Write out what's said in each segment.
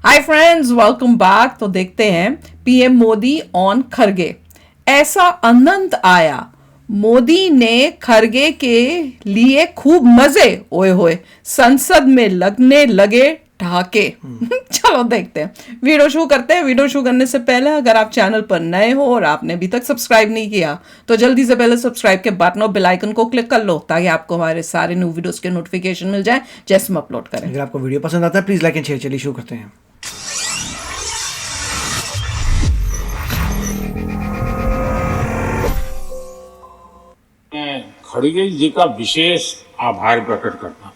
Hi friends, welcome back. तो देखते हैं पीएम मोदी ऑन खरगे। ऐसा अनंत आया, मोदी ने खरगे के लिए खूब मजे, ओए होए संसद में लगने लगे ढाके। चलो देखते हैं, वीडियो शुरू करते हैं। वीडियो शुरू करने से पहले अगर आप चैनल पर नए हो और आपने अभी तक सब्सक्राइब नहीं किया तो जल्दी से पहले सब्सक्राइब के बटन और बेल आइकन को क्लिक कर लो ताकि आपको हमारे सारे न्यू वीडियोस के नोटिफिकेशन मिल जाए जैसे हम अपलोड करें। अगर आपको वीडियो पसंद आता है प्लीज लाइक एंड शेयर। चलिए शुरू करते हैं। खड़गे जी का विशेष आभार प्रकट करता हूं।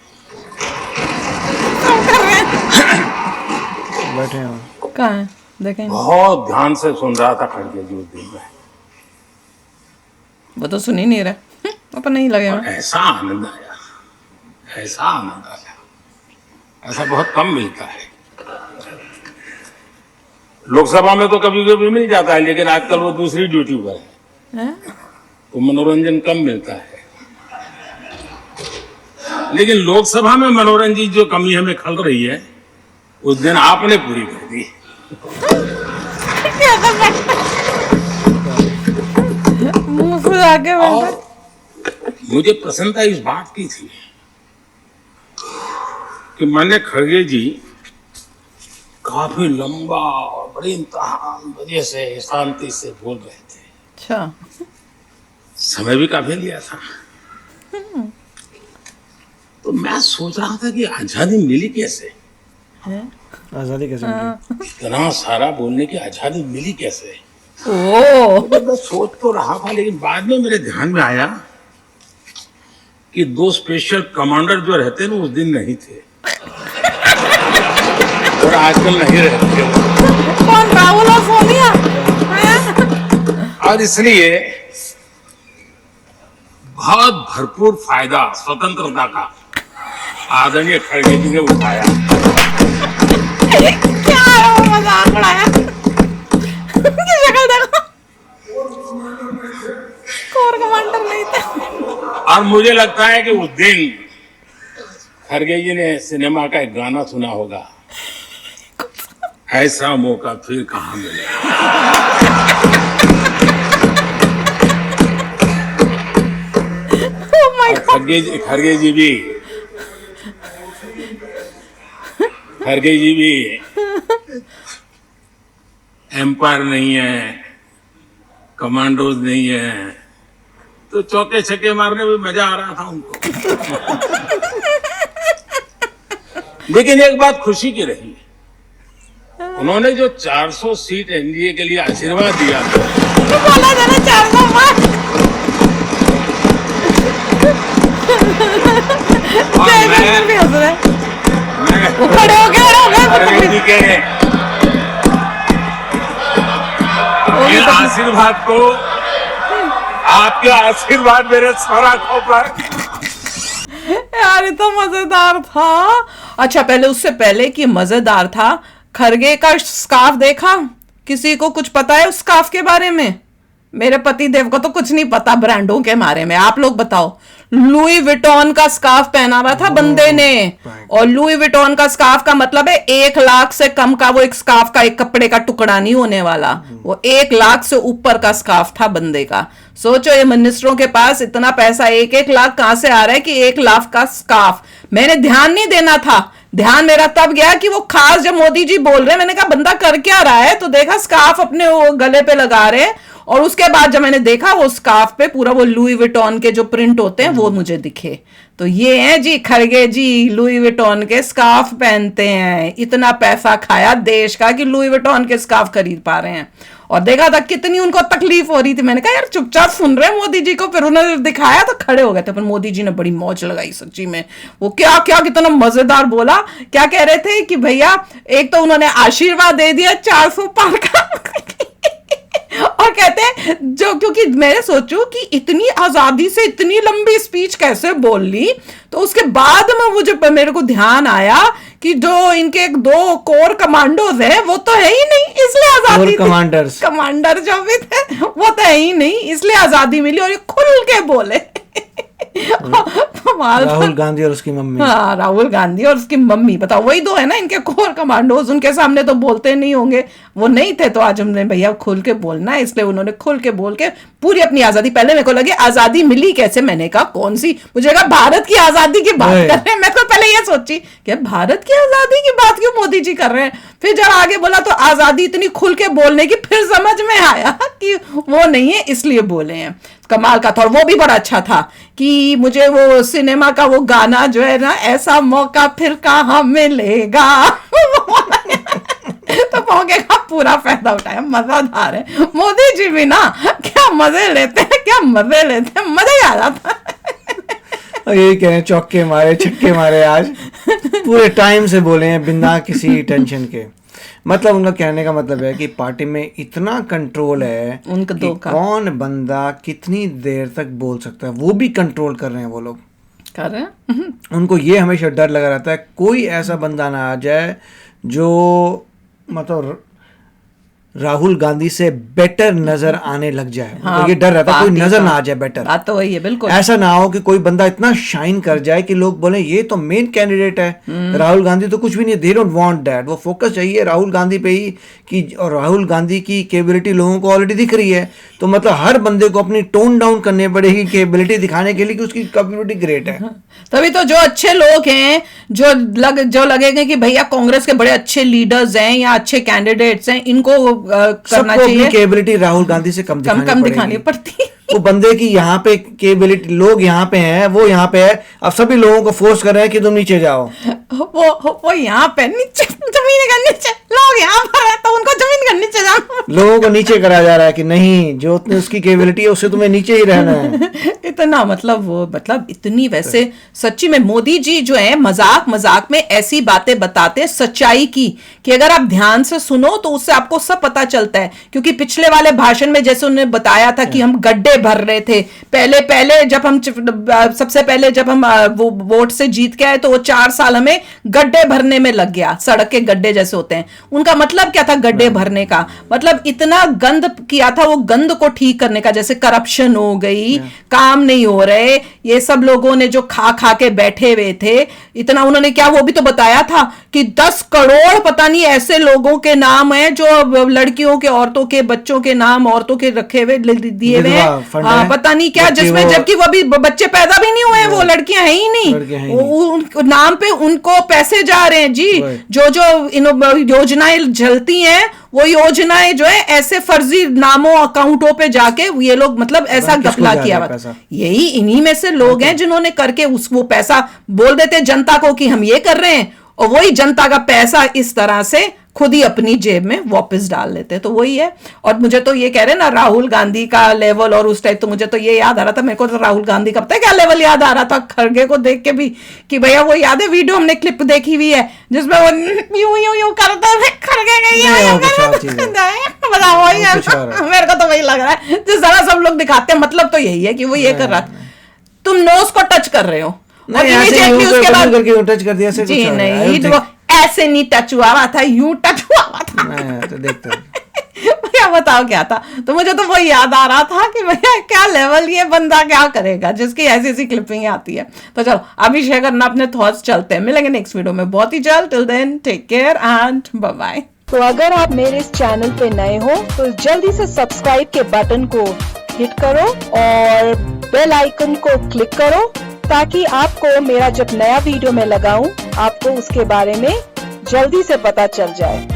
बैठे हैं। कहाँ है देखें? बहुत ध्यान से सुन रहा था खड़गे जी उस दिन में, वो तो सुन ही नहीं रहा। अपन नहीं लगे और ऐसा आनंद आया, ऐसा आनंद आया, ऐसा बहुत कम मिलता है। लोकसभा में तो कभी कभी मिल जाता है, लेकिन आजकल वो दूसरी ड्यूटी पर है तो मनोरंजन कम मिलता है। लेकिन लोकसभा में मनोरंजन जो कमी हमें खल रही है उस दिन आपने पूरी कर दी। मुंह फुला के और मुझे प्रसन्नता इस बात की थी कि मैंने खड़गे जी काफी लंबा और बड़ी इम्तहान वजह से शांति से बोल रहे थे। अच्छा, समय भी काफी लिया था। तो मैं सोच रहा था कि आजादी मिली कैसे, आजादी कैसे मिली? इतना सारा बोलने की आजादी मिली कैसे। ओ तो मैं सोच तो रहा था, लेकिन बाद में मेरे ध्यान में आया कि दो स्पेशल कमांडर जो रहते ना उस दिन नहीं थे और आजकल नहीं रहते। कौन, राहुल और सोनिया? और इसलिए बहुत भरपूर फायदा स्वतंत्रता का आदरणीय खड़गे जी ने उठाया। क्या है वो, मजाक उड़ाया? शक्ल देखो, कोर कमांडर नहीं थे। और मुझे लगता है कि उस दिन खड़गे जी ने सिनेमा का एक गाना सुना होगा, ऐसा मौका फिर कहाँ मिलेगा। खड़गे जी भी एम्पायर नहीं है, कमांडोज नहीं है, तो चौके छक्के मारने में मजा आ रहा था उनको। लेकिन एक बात खुशी की रही, उन्होंने जो 400 सीट एनडीए के लिए आशीर्वाद दिया था, तो बोला था ना 400 मार। भी हंस रहे। वो खड़े हो गए खड़गे जी के ये आशीर्वाद को, आपके आशीर्वाद मेरे सर आंखों पर। यार ये तो मजेदार था। अच्छा, पहले उससे पहले कि मजेदार था, खरगे का स्कार्फ देखा? किसी को कुछ पता है उस स्कार्फ के बारे में? मेरे पति देव को तो कुछ नहीं पता ब्रांडों के बारे में। आप लोग बताओ। लुई विटॉन का स्कार्फ पहना हुआ था बंदे ने, और लुई विटॉन का स्कार्फ का मतलब है 1 लाख से कम का वो एक स्कार्फ का, एक कपड़े का टुकड़ा नहीं होने वाला। वो 1 लाख से ऊपर का स्कार्फ था बंदे का। सोचो, ये मिनिस्टरों के पास इतना पैसा, 1-1 लाख कहां से आ रहा है कि 1 लाख का स्कार्फ। मैंने ध्यान नहीं देना था, ध्यान मेरा तब गया कि वो खास जब मोदी जी बोल रहे हैं, मैंने कहा बंदा कर क्या रहा है, तो देखा स्कार्फ अपने वो गले पे लगा रहे हैं। और उसके बाद जब मैंने देखा वो स्कार्फ पे पूरा वो लुई विटॉन के जो प्रिंट होते हैं वो मुझे दिखे। तो ये है जी खड़गे जी, लुई विटॉन के स्कार्फ पहनते हैं। इतना पैसा खाया देश का कि लुई विटॉन के स्कार्फ खरीद पा रहे हैं। और देखा था कितनी उनको तकलीफ हो रही थी। मैंने कहा यार चुपचाप सुन रहे हैं मोदी जी को। फिर उन्होंने दिखाया तो खड़े हो गए थे। पर मोदी जी ने बड़ी मौज लगाई सच्ची में। वो क्या क्या कितना मजेदार बोला। क्या कह रहे थे कि भैया, एक तो उन्होंने आशीर्वाद दे दिया 400 पार का और कहते हैं जो, क्योंकि मैंने सोचू कि इतनी आजादी से इतनी लंबी स्पीच कैसे बोल ली, तो उसके बाद में मुझे मेरे को ध्यान आया कि जो इनके 2 कोर कमांडोज हैं वो तो है ही नहीं, इसलिए आजादी कमांडर जो भी थे वो तो है ही नहीं, इसलिए आजादी मिली। और ये खुल के बोले कमाल था। राहुल गांधी और उसकी मम्मी। हाँ, राहुल गांधी और उसकी मम्मी, बताओ वही दो है ना इनके कोर कमांडोज। उनके सामने तो बोलते नहीं होंगे, वो नहीं थे तो आज हमने भैया खुल के बोलना है, इसलिए उन्होंने खुल के बोल के पूरी अपनी आजादी। पहले मेरे को लगे आजादी मिली कैसे, मैंने कहा कौन सी, मुझे कहा भारत की आजादी की बात कर रहे हैं। मैं तो पहले ये सोची कि भारत की आजादी की बात क्यों मोदी जी कर रहे हैं, फिर जब आगे बोला तो आजादी इतनी खुल के बोलने की, फिर समझ में आया कि वो नहीं है इसलिए बोले हैं। कमाल का था। और वो भी बड़ा अच्छा था कि मुझे वो सिनेमा का वो गाना जो है ना, ऐसा मौका फिर कहाँ मिलेगा तो मौके का पूरा फायदा उठाया, मजादार है। मोदी जी भी ना क्या मजे लेते हैं, क्या मजे लेते हैं, मजा ही आ जाता है। और यही कह रहे हैं, चौके मारे छक्के मारे, आज पूरे टाइम से बोले हैं बिना किसी टेंशन के। मतलब उनका कहने का मतलब है कि पार्टी में इतना कंट्रोल है उनका कि कौन बंदा कितनी देर तक बोल सकता है, वो भी कंट्रोल कर रहे हैं वो लोग, कर रहे हैं। उनको ये हमेशा डर लगा रहता है कोई ऐसा बंदा ना आ जाए जो मतलब राहुल गांधी से बेटर नजर आने लग जाए। हाँ, तो ये डर रहता है कोई नजर ना हाँ, आ जाए बेटर। बात तो वही है, बिल्कुल ऐसा ना हो कि कोई बंदा इतना शाइन कर जाए कि लोग बोले ये तो मेन कैंडिडेट है, राहुल गांधी तो कुछ भी नहीं, दे डोंट वांट दैट। वो फोकस चाहिए राहुल गांधी पे ही कि, और राहुल गांधी की कैपेबिलिटी लोगों को ऑलरेडी दिख रही है, तो मतलब हर बंदे को अपनी टोन डाउन करनी पड़ेगी कैपेबिलिटी दिखाने के लिए कि उसकी कैपेबिलिटी ग्रेट है। तभी तो जो अच्छे लोग हैं, जो लगेगा कि भैया कांग्रेस के बड़े अच्छे लीडर्स हैं या अच्छे कैंडिडेट्स हैं, इनको करना चाहिए, कैपेबिलिटी राहुल गांधी से कम दिखानी पड़ती। वो बंदे की यहाँ पे कैपेबिलिटी, लोग यहाँ पे हैं, वो यहाँ पे है, अब सभी लोगों को फोर्स कर रहे हैं कि तुम नीचे जाओ। वो यहाँ पे नीचे, जमीन का नीचे, लोग यहाँ पर है तो उनको जमीन का नीचे जाना, लोगों को नीचे करा जा रहा है कि नहीं, जो उसकी कैपेबिलिटी है उससे तुम्हें नीचे ही रहना है। इतना मतलब इतनी, वैसे सच्ची में मोदी जी जो है मजाक में ऐसी बातें बताते हैं सच्चाई की कि अगर आप ध्यान से सुनो तो उससे आपको सब पता चलता है। क्योंकि पिछले वाले भाषण में जैसे उन्होंने बताया था कि हम गड्ढे भर रहे थे, पहले जब हम सबसे पहले जब हम वो वोट से जीत के आए तो वो 4 साल हमें गड्ढे भरने में लग गया, सड़क के गड्ढे जैसे होते हैं। उनका मतलब क्या था गड्ढे भरने का, मतलब इतना गंद किया था, वो गंद को ठीक करने का, जैसे करप्शन हो गई, काम नहीं हो रहे, ये सब लोगों ने जो खा के बैठे हुए थे, इतना उन्होंने क्या वो भी तो बताया था कि 10 करोड़ पता नहीं ऐसे लोगों के नाम है जो लड़कियों के, औरतों के, बच्चों के नाम औरतों के रखे हुए दिए हुए हैं, पता नहीं क्या, जिसमें जबकि वो भी बच्चे पैदा भी नहीं हुए हैं, वो लड़कियां हैं ही नहीं, नाम पे उनको पैसे जा रहे हैं जी। जो योजनाएं चलती हैं वो योजनाएं जो है ऐसे फर्जी नामों अकाउंटों पे जाके ये लोग मतलब ऐसा गफला किया हुआ। यही इन्हीं में से लोग हैं जिन्होंने करके वो पैसा बोल देते जनता को कि हम ये कर रहे हैं, और वही जनता का पैसा इस तरह से खुद ही अपनी जेब में वापस डाल लेते, तो वही है। और मुझे तो ये कह रहे ना राहुल गांधी का लेवल और उस टाइप, तो मुझे तो ये याद आ रहा था, मेरे को तो राहुल गांधी का पता है क्या लेवल याद आ रहा था खड़गे को देख के भी, कि भैया वो याद है वीडियो हमने क्लिप देखी हुई है जिसमें वो यूं करते हुए खड़गे बताओ, वही है मेरे को तो वही लग रहा है जिस तरह सब लोग दिखाते हैं, मतलब तो यही है कि वो ये कर रहा है, तुम नोज को टच कर रहे हो उसके बाद टच कर दिया जी नहीं, ऐसे नहीं टच हुआ था, यूं टच हुआ था। तो देखते भैया बताओ क्या था, तो मुझे तो वो याद आ रहा था कि भैया क्या लेवल, ये बंदा क्या करेगा जिसकी ऐसी ऐसी क्लिपिंग आती है। तो चलो अभी शेयर करना अपने थॉट्स, चलते हैं, मिलेंगे नेक्स्ट वीडियो में बहुत ही जल्द। Till then take care and bye bye. तो अगर आप मेरे इस चैनल पे नए हो तो जल्दी से सब्सक्राइब के बटन को हिट करो और बेल आइकन को क्लिक करो, ताकि आपको मेरा जब नया वीडियो मैं लगाऊं आपको उसके बारे में जल्दी से पता चल जाए।